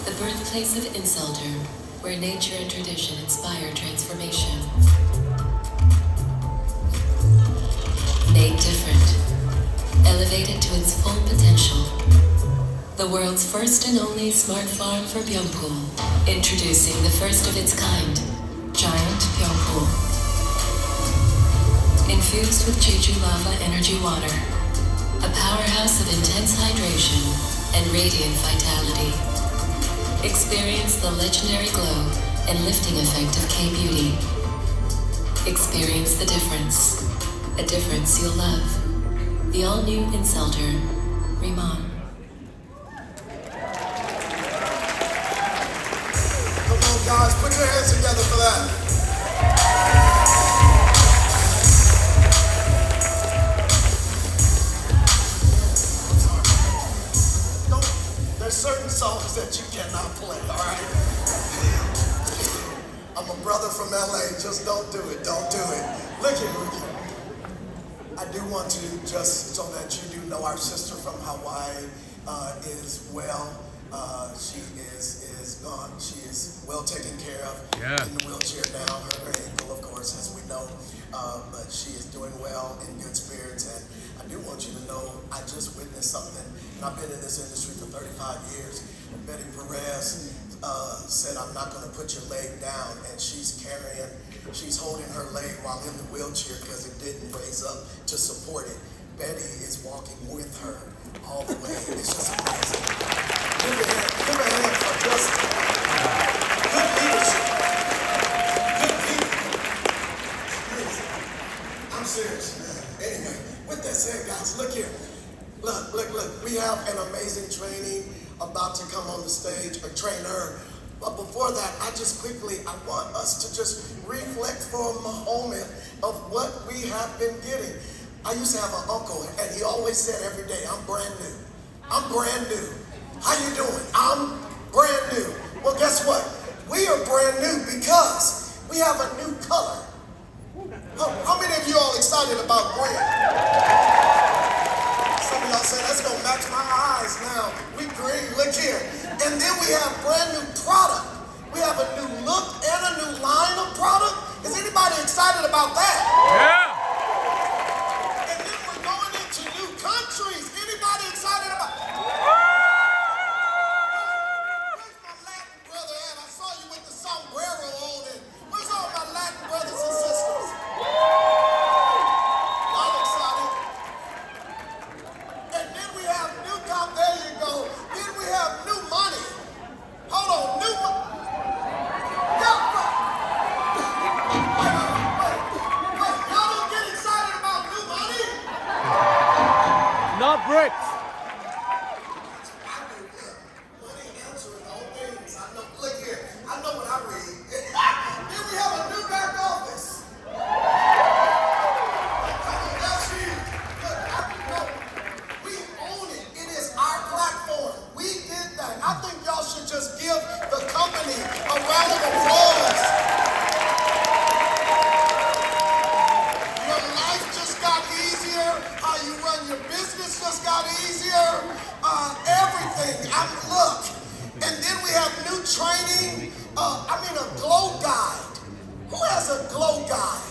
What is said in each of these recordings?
The birthplace of Inselder, where nature and tradition inspire transformation. Made different, elevated to its full potential. The world's first and only smart farm for Byungpool. Introducing the first of its kind, Giant Byungpool. Infused with Jeju Lava Energy Water, a powerhouse of intense hydration and radiant vitality. Experience the legendary glow and lifting effect of K-Beauty. Experience the difference, a difference you'll love. The all-new Inselder, Riman. Come on, guys, put your hands together for that. There's certain songs that you cannot play, all right? I'm a brother from LA, just don't do it, don't do it. Look here. I do want to, just so that you do know, our sister from Hawaii is well. She is gone. She is well taken care of. Yeah. In the wheelchair now. Her ankle, of course, as we know. But she is doing well, in good spirits. And I do want you to know, I just witnessed something. And I've been in this industry for 35 years. Betty Perez said, I'm not going to put your leg down. And she's holding her leg while in the wheelchair because it didn't raise up to support it. Betty is walking with her all the way. It's just amazing. Give a hand for just good leadership. Good people. I'm serious, man. Anyway, with that said, guys, look here. Look. We have an amazing training about to come on the stage, a trainer. But before that, I want us to just reflect for a moment of what we have been getting. I used to have an uncle, and he always said every day, I'm brand new. I'm brand new. How you doing? I'm brand new. Well, guess what? We are brand new because we have a new color. How many of you all excited about brand? Some of y'all say, that's gonna match my eyes now. We green, look here. And then we have brand new product. We have a new look and a new line of product. Is anybody excited about that? Yeah. And then we're going into new countries. Anybody excited about that? Where's my Latin brother at? I saw you with the sombrero on it. Where's all my Latin brothers and sisters? Y'all excited? And then we have new there you go. Then we have new money. Hold on, new money. Yeah, wait. Y'all don't get excited about new money? Not bricks. Money answering all things. I know. Look here. I know what I read. Then we have a new back office. Come on, that's you. Look, we own it. It is our platform. We did that. I think y'all should just give the company a round of applause. Your life just got easier. How you run your business just got easier. Everything. Look. And then we have new training. A glow guide. Who has a glow guide?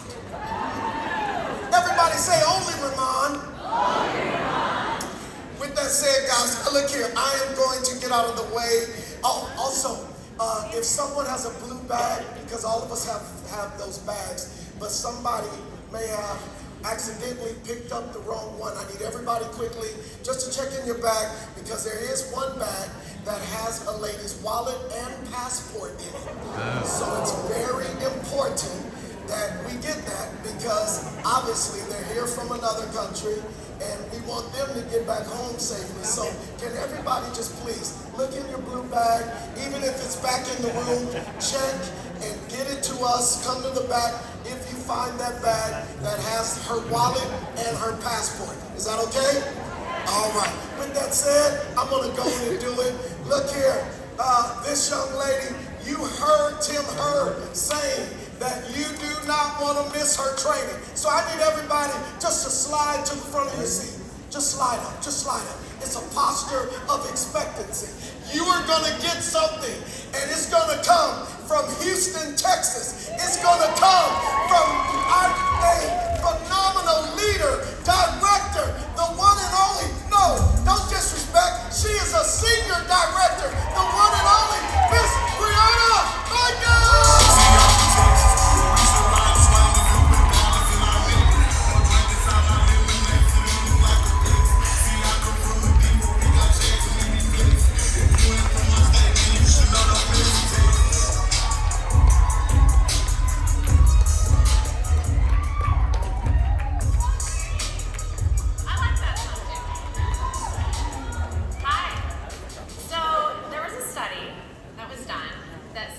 Everybody say only Riman. With that said, guys, look here. I am going to get out of the way. Oh, also, if someone has a blue bag, because all of us have those bags, but somebody may have accidentally picked up the wrong one. I need everybody quickly just to check in your bag, because there is one bag that has a lady's wallet and passport in it. So it's very important that we get that, because obviously they're here from another country and we want them to get back home safely. So can everybody just please look in your blue bag, even if it's back in the room, check and get it to us. Come to the back if you find that bag that has her wallet and her passport. Is that okay? All right. With that said, I'm going to go in and do it. Look here. This young lady, you heard Tim Hurd saying that you do not want to miss her training. So I need everybody just to slide to the front of your seat. Just slide up. It's a posture of expectancy. You are going to get something, and it's going to come from Houston, Texas. It's going to come from a phenomenal leader, director, the one and only. No, don't disrespect. She is a senior director, the one and only Miss Brianna Michaels.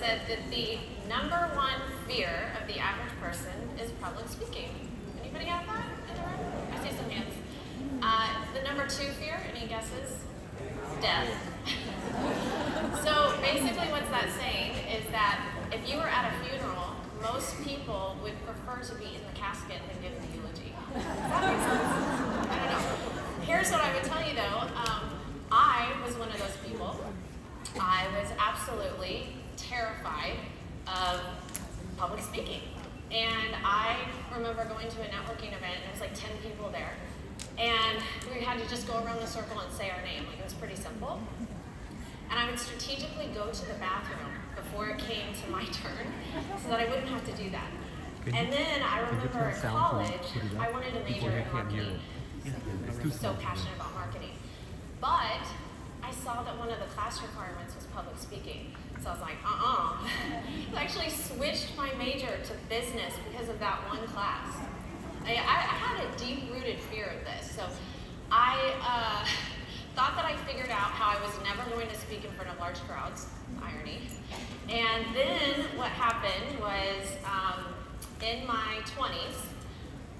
That the number one fear of the average person is public speaking. Anybody got that in the room? I see some hands. The number two fear, any guesses? Death. So basically what's that saying is that if you were at a funeral, most people would prefer to be in the casket than give the eulogy. Does that make sense? I don't know. Here's what I would tell you though. I was one of those people. I was absolutely terrified of public speaking. And I remember going to a networking event, and there was like 10 people there. And we had to just go around the circle and say our name. Like, it was pretty simple. And I would strategically go to the bathroom before it came to my turn so that I wouldn't have to do that. And then I remember in college, I wanted to major in marketing. I was so passionate about marketing. But I saw that one of the class requirements was public speaking. So I was like, I actually switched my major to business because of that one class. I had a deep-rooted fear of this. So I thought that I figured out how I was never going to speak in front of large crowds, irony. And then what happened was in my 20s,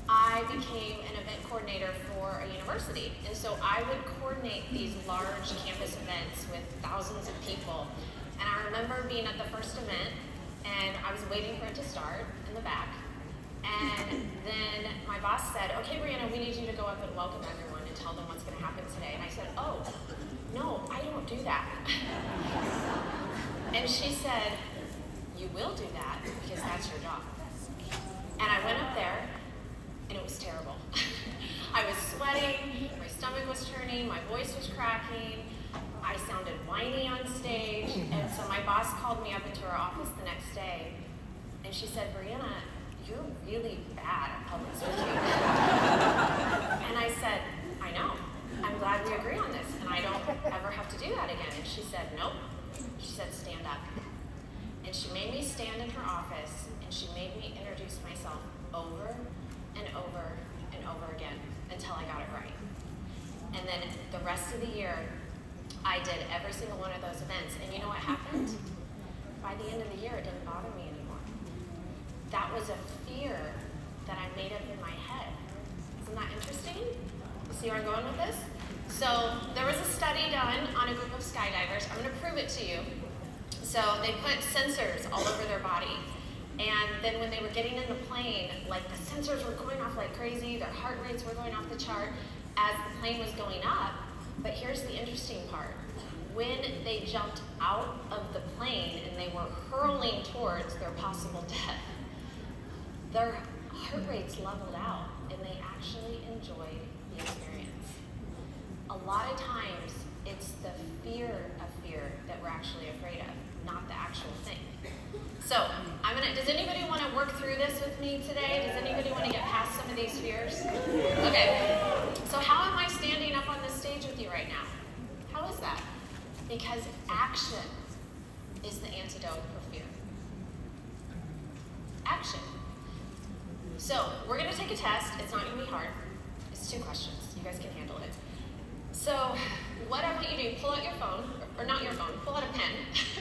I became an event coordinator for a university. And so I would coordinate these large campus events with thousands of people. And I remember being at the first event, and I was waiting for it to start in the back. And then my boss said, okay, Brianna, we need you to go up and welcome everyone and tell them what's going to happen today. And I said, oh, no, I don't do that. And she said, you will do that because that's your job. And I went up there, and it was terrible. I was sweating, my stomach was turning, my voice was cracking. I sounded whiny on stage, and so my boss called me up into her office the next day, and she said, Brianna, you're really bad at public speaking. And I said, I know. I'm glad we agree on this, and I don't ever have to do that again. And she said, nope. She said, stand up. And she made me stand in her office, and she made me introduce myself over and over and over again until I got it right. And then the rest of the year, I did every single one of those events. And you know what happened? By the end of the year, it didn't bother me anymore. That was a fear that I made up in my head. Isn't that interesting? See where I'm going with this? So there was a study done on a group of skydivers. I'm going to prove it to you. So they put sensors all over their body. And then when they were getting in the plane, like the sensors were going off like crazy. Their heart rates were going off the chart as the plane was going up. But here's the interesting part. When they jumped out of the plane and they were hurling towards their possible death, their heart rates leveled out and they actually enjoyed the experience. A lot of times, it's the fear of fear that we're actually afraid of, not the actual thing. So, does anybody want to work through this with me today? Does anybody want to get past some of these fears? Okay, so how am I standing up on this stage with you right now? How is that? Because action is the antidote for fear. Action. So, we're going to take a test. It's not going to be hard. It's 2 questions. You guys can handle it. So, what I want you to do, pull out your phone, or not your phone, pull out a pen.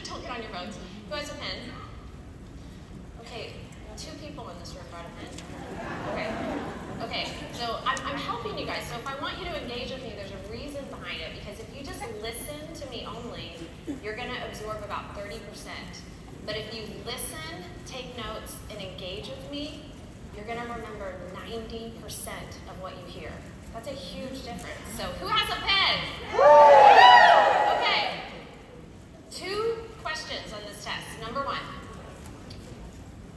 Don't get on your phones. Who has a pen? Okay, 2 people in this room brought a pen. Okay, so I'm helping you guys. So if I want you to engage with me, there's a reason behind it. Because if you just listen to me only, you're going to absorb about 30%. But if you listen, take notes, and engage with me, you're going to remember 90% of what you hear. That's a huge difference. So who has a pen? Okay. 2 questions on this test. Number 1.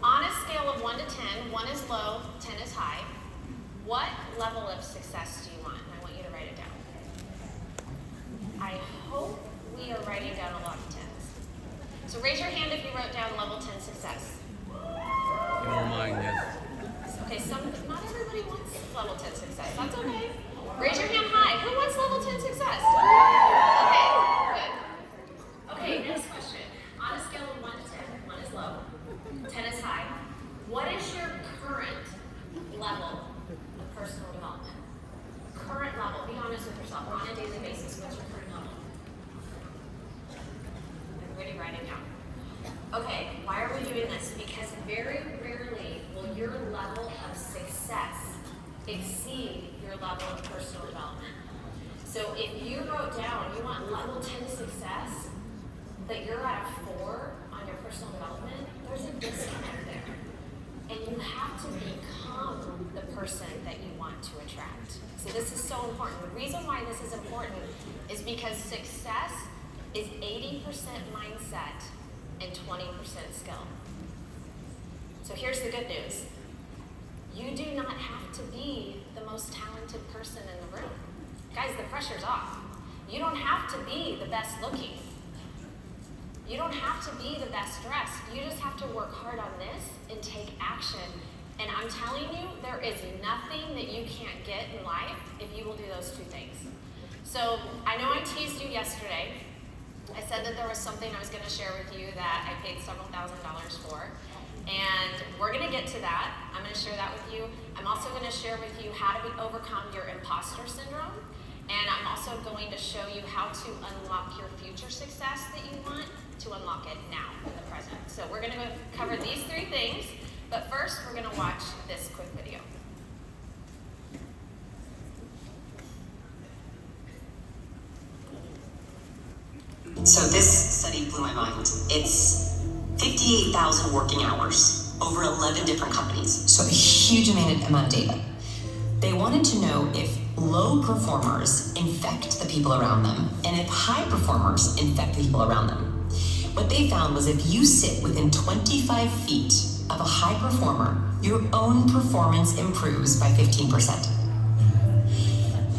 On a scale of 1 to 10, 1 is low, 10 is high, what level of success do you want? I want you to write it down. I hope we are writing down a lot of 10s. So raise your hand if you wrote down level 10 success. No mine, yes. Okay, not everybody wants level 10 success. That's okay. Raise your hand high. Who wants level 10 success? Okay, good. Okay, next question. On a scale of 1 to 10, 1 is low, 10 is high. What is your current level of personal development? Current level. Be honest with yourself. On a daily basis, what's your current level? Everybody write it down. Okay, why are we doing this? Because very rarely will your level of success exceed your level of personal development. So if you wrote down you want level 10 success, but you're at a 4 on your personal development, there's a disconnect there. And you have to become the person that you want to attract. So this is so important. The reason why this is important is because success is 80% mindset and 20% skill. So here's the good news. You do not have to be the most talented person in the room. Guys, the pressure's off. You don't have to be the best looking. You don't have to be the best dressed. You just have to work hard on this and take action. And I'm telling you, there is nothing that you can't get in life if you will do those 2 things. So I know I teased you yesterday. I said that there was something I was going to share with you that I paid several $1,000s for. And we're going to get to that. I'm going to share that with you. I'm also going to share with you how to overcome your imposter syndrome. And I'm also going to show you how to unlock your future success that you want, to unlock it now in the present. So we're going to cover these 3 things. But first, we're going to watch this quick video. So this study blew my mind. It's 58,000 working hours, over 11 different companies. So a huge amount of data. They wanted to know if low performers infect the people around them, and if high performers infect the people around them. What they found was if you sit within 25 feet of a high performer, your own performance improves by 15%.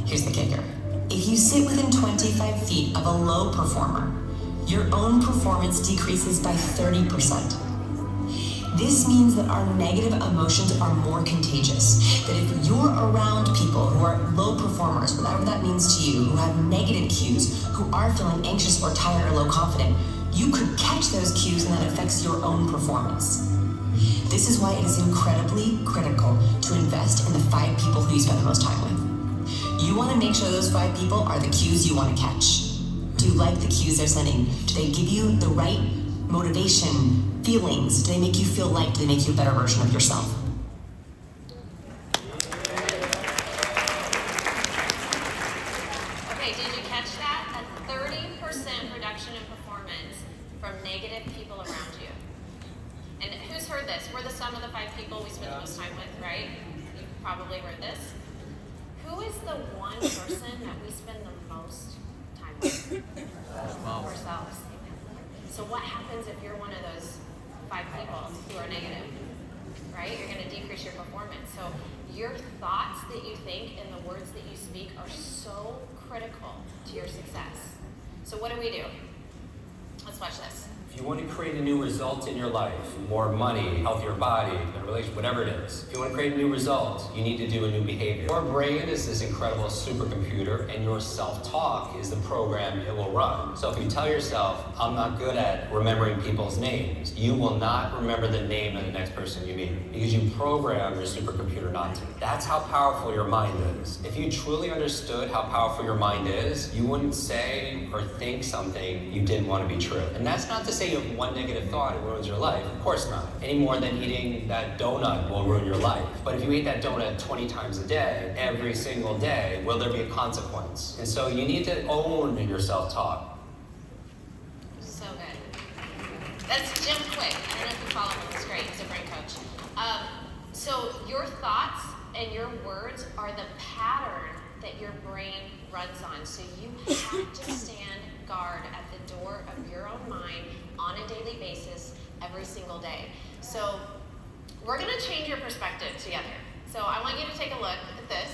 Here's the kicker. If you sit within 25 feet of a low performer, your own performance decreases by 30%. This means that our negative emotions are more contagious. That if you're around people who are low performers, whatever that means to you, who have negative cues, who are feeling anxious or tired or low confident, you could catch those cues and that affects your own performance. This is why it is incredibly critical to invest in the 5 people who you spend the most time with. You want to make sure those 5 people are the cues you want to catch. Do you like the cues they're sending? Do they give you the right motivation, feelings? Do they make you feel liked? Do they make you a better version of yourself? Okay, did you catch that? A 30% reduction in performance from negative people around you. And who's heard this? We're the sum of the 5 people we spend the most time with, right? You've probably heard this. Who is the one person that we spend the most time with? Ourselves. So what happens if you're one of those 5 people who are negative, right? You're going to decrease your performance. So your thoughts that you think and the words that you speak are so critical to your success. So what do? Let's watch this. If you want to create a new result in your life, more money, healthier body, a relationship, whatever it is, if you want to create a new result, you need to do a new behavior. Your brain is this incredible supercomputer, and your self-talk is the program it will run. So if you tell yourself, I'm not good at remembering people's names, you will not remember the name of the next person you meet, because you program your supercomputer not to. That's how powerful your mind is. If you truly understood how powerful your mind is, you wouldn't say or think something you didn't want to be true. And that's not to say you have one negative thought, it ruins your life. Of course not. Any more than eating that donut will ruin your life. But if you eat that donut 20 times a day, every single day, will there be a consequence? And so you need to own your self-talk. So good. That's Jim Quick. I don't know if you follow him. He's great. He's a brain coach. So your thoughts and your words are the pattern that your brain runs on. So you have to stand guard at the door of your own mind on a daily basis, every single day. So we're gonna change your perspective together. So I want you to take a look at this.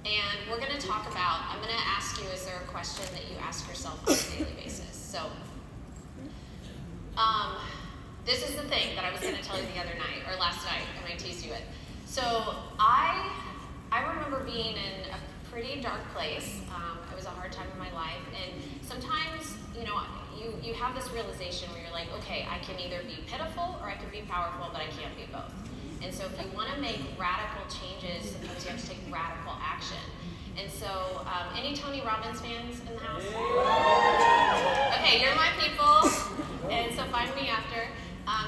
And we're gonna talk about, I'm gonna ask you, is there a question that you ask yourself on a daily basis? So, this is the thing that I was gonna tell you the other night, or last night, and I teased you with. So I remember being in a pretty dark place. It was a hard time in my life, and sometimes, you have this realization where you're like, okay, I can either be pitiful or I can be powerful, but I can't be both. And so if you want to make radical changes, sometimes you have to take radical action. And so, any Tony Robbins fans in the house? Okay, you're my people, and so find me after.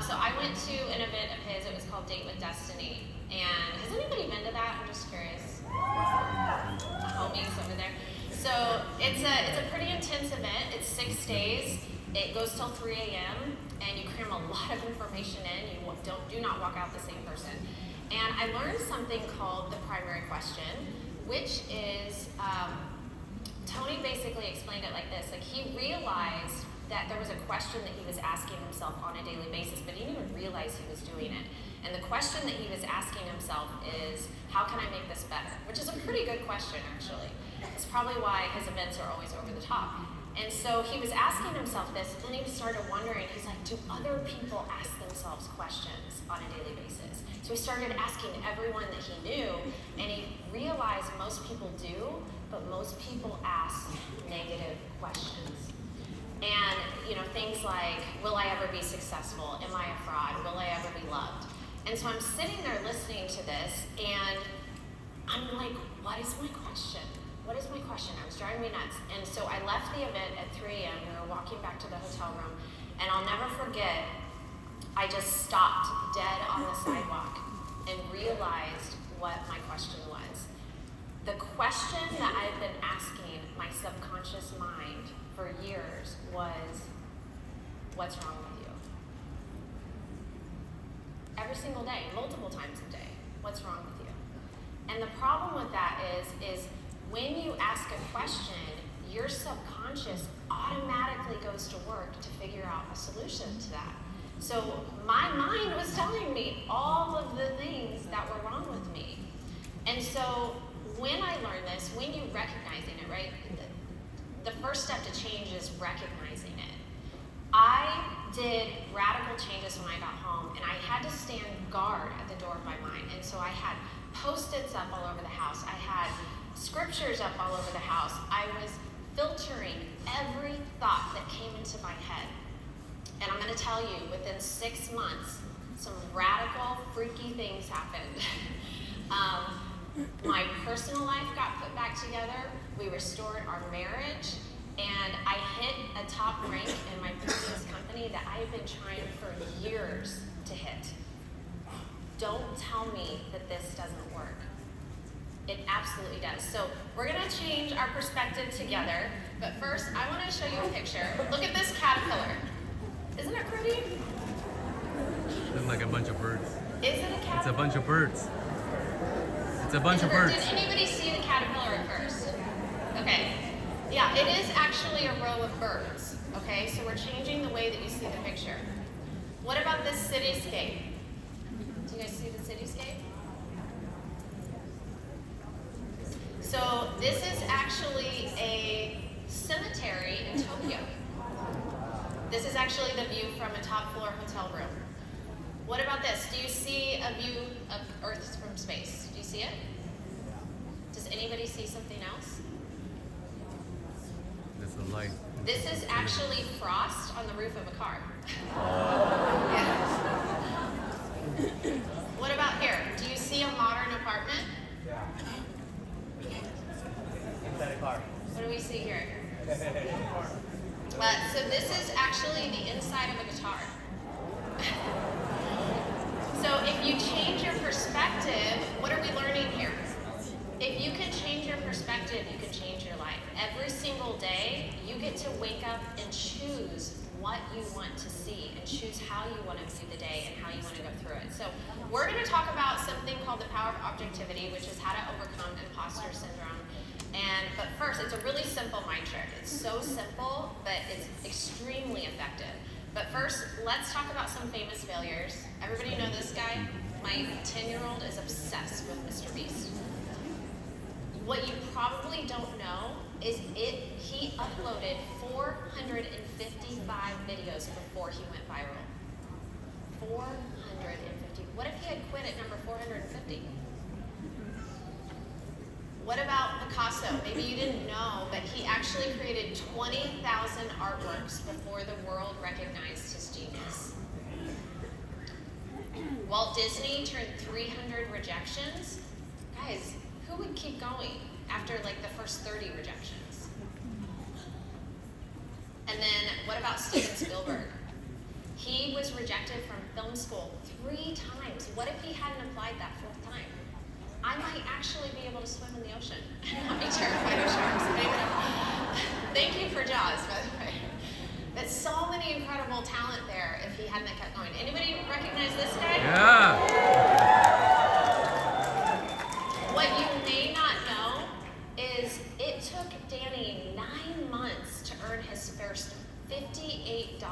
So I went to an event of his. It was called Date with Destiny. And has anybody been to that? I'm just curious. Homies over there. So it's a pretty intense event. It's 6 days. It goes till 3 a.m. and you cram a lot of information in. You do not walk out the same person. And I learned something called the primary question, which is Tony basically explained it like this. Like, he realized that there was a question that he was asking himself on a daily basis, but he didn't even realize he was doing it. And the question that he was asking himself is, how can I make this better? Which is a pretty good question, actually. It's probably why his events are always over the top. And so he was asking himself this, and then he started wondering, he's like, do other people ask themselves questions on a daily basis? So he started asking everyone that he knew, and he realized most people do, but most people ask negative questions. And, things like, will I ever be successful? Am I a fraud? Will I ever be loved? And so I'm sitting there listening to this, and I'm like, what is my question? What is my question? It was driving me nuts. And so I left the event at 3 a.m. We were walking back to the hotel room, and I'll never forget, I just stopped dead on the sidewalk and realized what my question was. The question that I've been asking my subconscious mind for years was, what's wrong with you? Every single day, multiple times a day, what's wrong with you? And the problem with that is when you ask a question, your subconscious automatically goes to work to figure out a solution to that. So my mind was telling me all of the things that were wrong with me. And so when I learned this, when you recognizing it, right, the first step to change is recognizing it. I did radical changes when I got home, and I had to stand guard at the door of my mind. And so I had Post-its up all over the house. I had scriptures up all over the house. I was filtering every thought that came into my head. And I'm going to tell you, within 6 months, some radical, freaky things happened. My personal life got put back together. We restored our marriage. And I hit a top rank in my previous company that I have been trying for years to hit. Don't tell me that this doesn't work. It absolutely does. So we're going to change our perspective together. But first, I want to show you a picture. Look at this caterpillar. Isn't it pretty? Looks like a bunch of birds. Is it a caterpillar? It's a bunch of birds. It's a bunch of birds. Did anybody see the caterpillar at first? Okay. Yeah, it is actually a row of birds. Okay, so we're changing the way that you see the picture. What about this cityscape? Do you guys see the cityscape? So this is actually a cemetery in Tokyo. This is actually the view from a top floor hotel room. What about this? Do you see a view of Earth from space? Do you see it? Does anybody see something else? That's the light. This is actually frost on the roof of a car. Yeah. What about here? Do you see a modern apartment? Yeah. Inside a car. What do we see here? So this is actually the inside of a guitar. So if you change your perspective, what are we learning here? If you can change your perspective, you can change your life. Every single day, you get to wake up and choose what you want to see and choose how you want to view the day and how you want to go through it. So we're going to talk about something called the power of objectivity, which is how to overcome imposter syndrome. But first, it's a really simple mind trick. It's so simple, but it's extremely effective. But first, let's talk about some famous failures. Everybody know this guy? My 10-year-old is obsessed with Mr. Beast. What you probably don't know is he uploaded 455 videos before he went viral. 450. What if he had quit at number 450? What about Picasso? Maybe you didn't know, but he actually created 20,000 artworks before the world recognized his genius. Walt Disney turned 300 rejections. Guys, who would keep going after like the first 30 rejections? And then what about Steven Spielberg? He was rejected from film school 3 times. What if he hadn't applied that 4th time? I might actually be able to swim in the ocean and not be terrified of sharks. Thank you for Jaws, by the way. But so many incredible talent there if he hadn't kept going. Anybody recognize this guy? Yeah. What you may not know is it took Danny 9 months to earn his first $58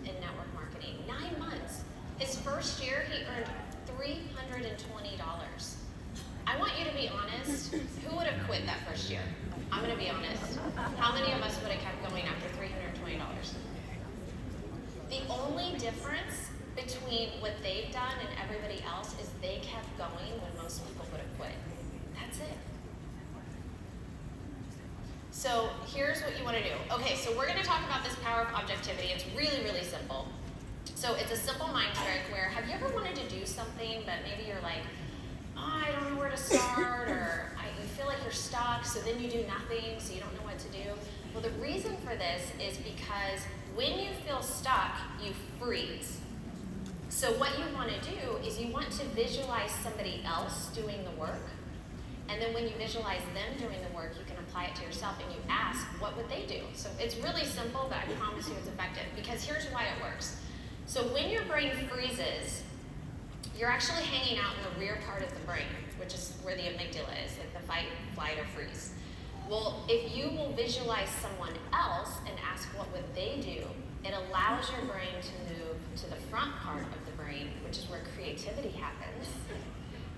in network marketing. 9 months. His first year, he earned $320. I want you to be honest. Who would have quit that first year? I'm going to be honest. How many of us would have kept going after $320? The only difference between what they've done and everybody else is they kept going when most people would have quit. That's it. So here's what you want to do. Okay, so we're going to talk about this power of objectivity. It's really, really simple. So it's a simple mind trick where, have you ever wanted to do something, but maybe you're like, oh, I don't know where to start, or you feel like you're stuck, so then you do nothing, so you don't know what to do? Well, the reason for this is because when you feel stuck, you freeze. So what you want to do is you want to visualize somebody else doing the work, and then when you visualize them doing the work, you can apply it to yourself, and you ask, what would they do? So it's really simple, but I promise you it's effective, because here's why it works. So when your brain freezes, you're actually hanging out in the rear part of the brain, which is where the amygdala is, like the fight, flight, or freeze. Well, if you will visualize someone else and ask what would they do, it allows your brain to move to the front part of the brain, which is where creativity happens.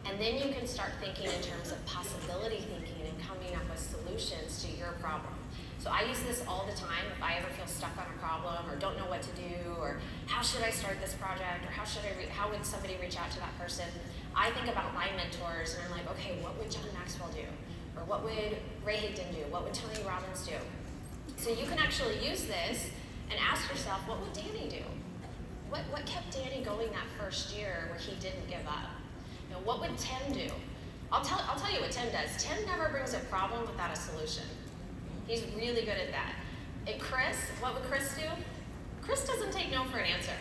And then you can start thinking in terms of possibility thinking and coming up with solutions to your problem. So I use this all the time if I ever feel stuck on a problem or don't know what to do, or how should I start this project, or how would somebody reach out to that person. I think about my mentors and I'm like, okay, what would John Maxwell do? Or what would Ray Higdon do? What would Tony Robbins do? So you can actually use this and ask yourself, what would Danny do? What kept Danny going that first year where he didn't give up? You know, what would Tim do? I'll tell you what Tim does. Tim never brings a problem without a solution. He's really good at that. And Chris, what would Chris do? Chris doesn't take no for an answer.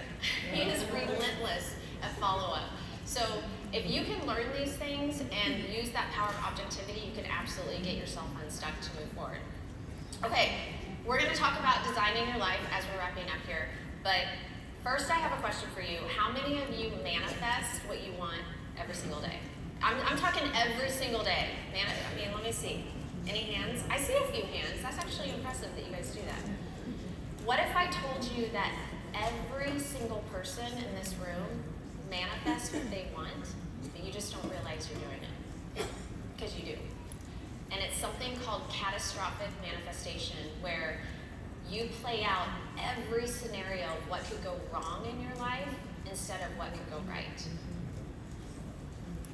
He is relentless at follow-up. So if you can learn these things and use that power of objectivity, you can absolutely get yourself unstuck to move forward. Okay, we're going to talk about designing your life as we're wrapping up here. But first, I have a question for you. How many of you manifest what you want every single day? I'm talking every single day. Let me see. Any hands? I see a few hands. That's actually impressive that you guys do that. What if I told you that every single person in this room manifests what they want, but you just don't realize you're doing it? Because you do. And it's something called catastrophic manifestation, where you play out every scenario of what could go wrong in your life instead of what could go right.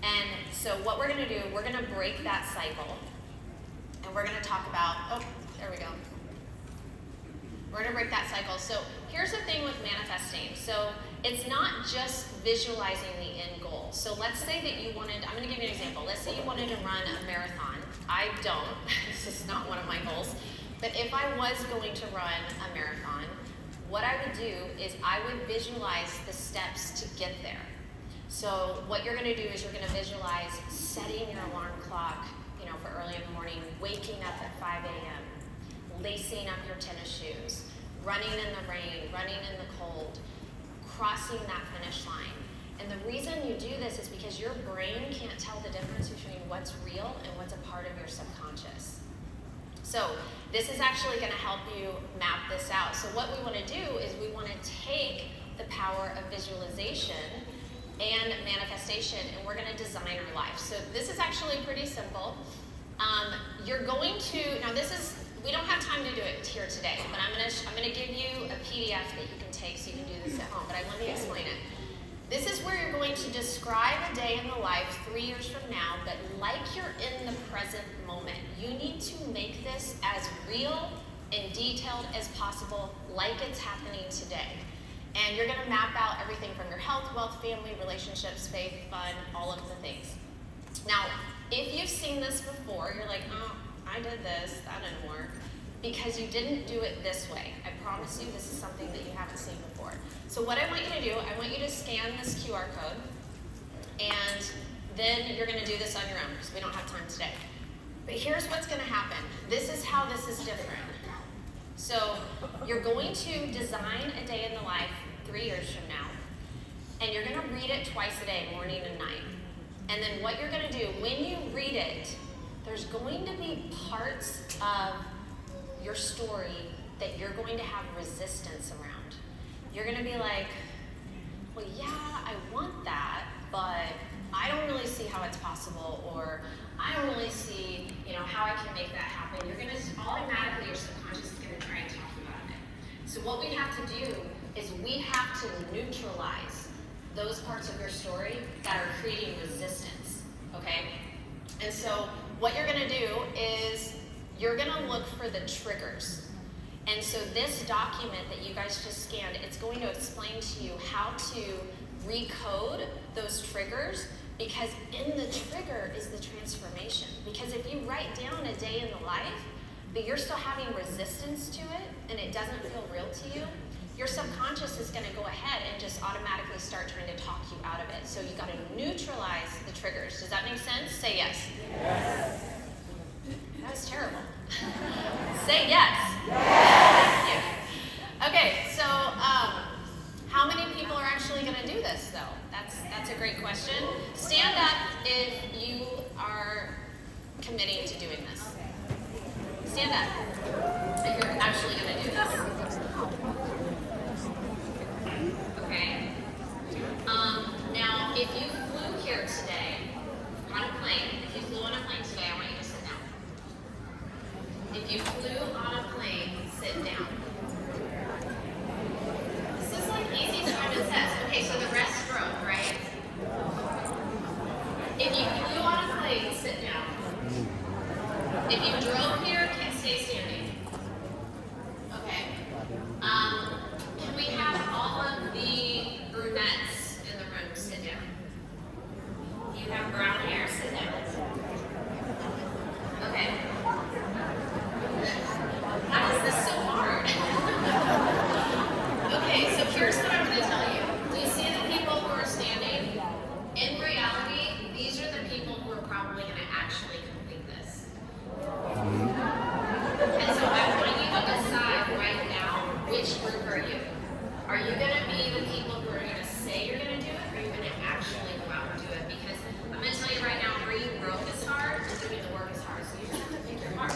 And so what we're going to do, we're going to break that cycle. And we're going to talk about, there we go. We're going to break that cycle. So here's the thing with manifesting. So it's not just visualizing the end goal. So let's say that you wanted, I'm going to give you an example. Let's say you wanted to run a marathon. I don't. This is not one of my goals. But if I was going to run a marathon, what I would do is I would visualize the steps to get there. So what you're going to do is you're going to visualize setting your alarm clock for early in the morning, waking up at 5 a.m., lacing up your tennis shoes, running in the rain, running in the cold, crossing that finish line. And the reason you do this is because your brain can't tell the difference between what's real and what's a part of your subconscious. So this is actually going to help you map this out. So what we want to do is we want to take the power of visualization and manifestation, and we're going to design our life. So this is actually pretty simple. You're going to, now this is, we don't have time to do it here today, but I'm going to give you a PDF that you can take so you can do this at home, but let me explain it. This is where you're going to describe a day in the life 3 years from now, but like you're in the present moment. You need to make this as real and detailed as possible, like it's happening today. And you're going to map out everything from your health, wealth, family, relationships, faith, fun, all of the things. Now, if you've seen this before, you're like, oh, I did this, that didn't work, because you didn't do it this way. I promise you this is something that you haven't seen before. So what I want you to do, I want you to scan this QR code, and then you're going to do this on your own, because we don't have time today. But here's what's going to happen. This is how this is different. So you're going to design a day in the life 3 years from now, and you're going to read it twice a day, morning and night. And then what you're going to do, when you read it, there's going to be parts of your story that you're going to have resistance around. You're going to be like, well, yeah, I want that, but I don't really see how it's possible, or I don't really see, how I can make that happen. You're going to automatically, your subconscious is going to try and talk you out of it. So what we have to do is we have to neutralize those parts of your story that are creating resistance, okay? And so what you're going to do is you're going to look for the triggers. And so this document that you guys just scanned, it's going to explain to you how to recode those triggers, because in the trigger is the transformation. Because if you write down a day in the life, but you're still having resistance to it and it doesn't feel real to you, your subconscious is going to go ahead and just automatically start trying to talk you out of it. So you got to neutralize the triggers. Does that make sense? Say yes. Yes. That was terrible. Say yes. Yes. Yeah. Okay, so how many people are actually going to do this, though? That's a great question. Stand up if you are committing to doing this. Stand up if you're actually going to do this. Okay. Now, if you flew here today on a plane, if you flew on a plane today, I want you to sit down. If you flew on a plane, sit down. This is like easy time and test. Okay, so the rest drove, right? If you flew on a plane, sit down. If you drove here, stay standing. Okay. Can we have all of the brunettes in the room sit down? You have brown hair, sit down. Okay. How is this so hard? Okay, so here's what I'm going to tell you. Do you see the people who are standing? In reality, these are the people who are probably going to actually complete this. And so I want you to decide right now, which group are you? Are you going to be the people who are going to say you're going to do it, or are you going to actually go out and do it? Because I'm going to tell you right now, reading broke is hard, and doing the work is hard. So you just have to pick your heart,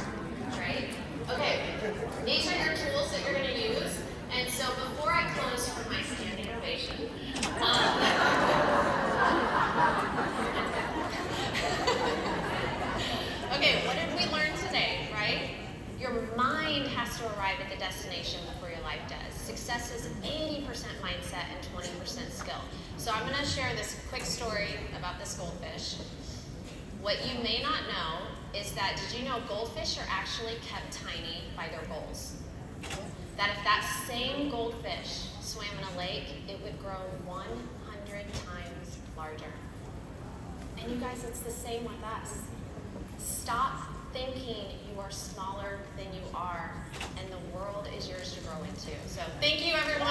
right? Okay, these are your tools that you're going to use. And so before I close for my standing ovation, okay, what did we learn today, right? Your mind has to arrive at the destination before your life does. Success is 80% mindset and 20% skill. So I'm going to share this quick story about this goldfish. What you may not know is that, did you know goldfish are actually kept tiny by their bowls? That if that same goldfish swam in a lake, it would grow 100 times larger. And you guys, it's the same with us. Stop thinking you are smaller than you are, and the world is yours to grow into. So thank you, everyone.